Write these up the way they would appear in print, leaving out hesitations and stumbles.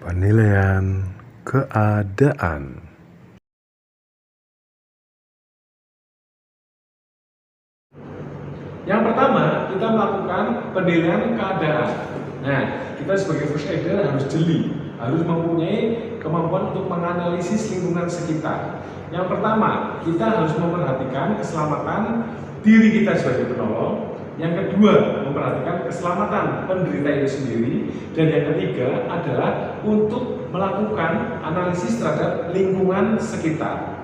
Penilaian keadaan. Yang pertama, kita melakukan penilaian keadaan. Nah, kita sebagai first aider harus jeli, harus mempunyai kemampuan untuk menganalisis lingkungan sekitar. Yang pertama, kita harus memperhatikan keselamatan diri kita sebagai penolong. Yang kedua, memperhatikan keselamatan penderita itu sendiri. Dan yang ketiga adalah untuk melakukan analisis terhadap lingkungan sekitar.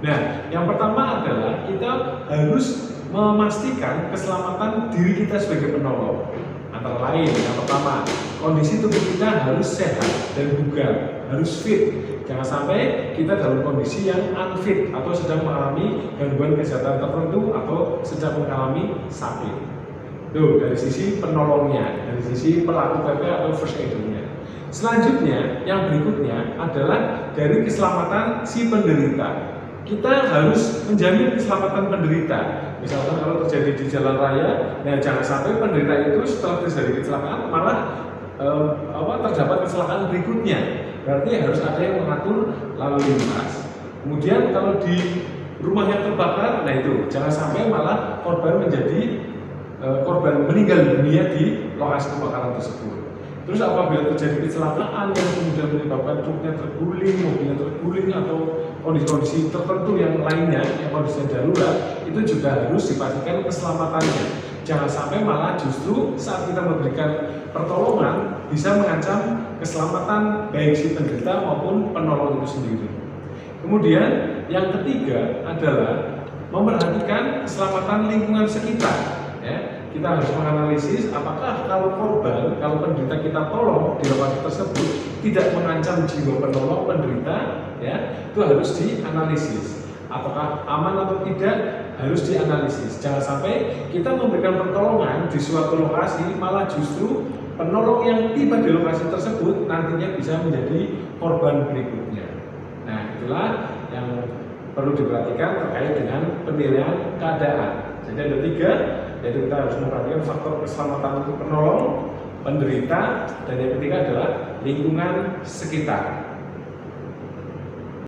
Nah, yang pertama adalah kita harus memastikan keselamatan diri kita sebagai penolong. Antara lain, yang pertama, kondisi tubuh kita harus sehat dan bugar, harus fit. Jangan sampai kita dalam kondisi yang unfit atau sedang mengalami gangguan kesehatan tertentu atau sedang mengalami sakit. Tuh, dari sisi penolongnya, dari sisi pelaku PP atau first aider-nya. Selanjutnya, yang berikutnya adalah dari keselamatan si penderita. Kita harus menjamin keselamatan penderita. Misalkan kalau terjadi di jalan raya, nah jangan sampai penderita itu setelah terjadi kecelakaan malah terdapat kecelakaan berikutnya. Berarti harus ada yang mengatur lalu lintas. Kemudian kalau di rumah yang terbakar, nah itu jangan sampai malah korban menjadi korban meninggal dunia di lokasi kebakaran tersebut. Terus apabila terjadi kecelakaan yang kemudian menyebabkan truknya terguling, mobilnya terguling, atau kondisi-kondisi tertentu yang lainnya, yang kondisinya darurat, itu juga harus dipastikan keselamatannya. Jangan sampai malah justru saat kita memberikan pertolongan bisa mengancam keselamatan baik si penderita maupun penolong itu sendiri. Kemudian yang ketiga adalah memperhatikan keselamatan lingkungan sekitar. Ya, kita harus menganalisis apakah kalau penderita kita tolong di lokasi tersebut tidak mengancam jiwa penolong penderita, ya, itu harus dianalisis. Apakah aman atau tidak harus dianalisis. Jangan sampai kita memberikan pertolongan di suatu lokasi malah justru penolong yang tiba di lokasi tersebut nantinya bisa menjadi korban berikutnya. Nah, itulah yang perlu diperhatikan terkait dengan penilaian keadaan. Jadi ada tiga, yaitu kita harus memperhatikan faktor keselamatan untuk penolong, penderita, dan yang ketiga adalah lingkungan sekitar.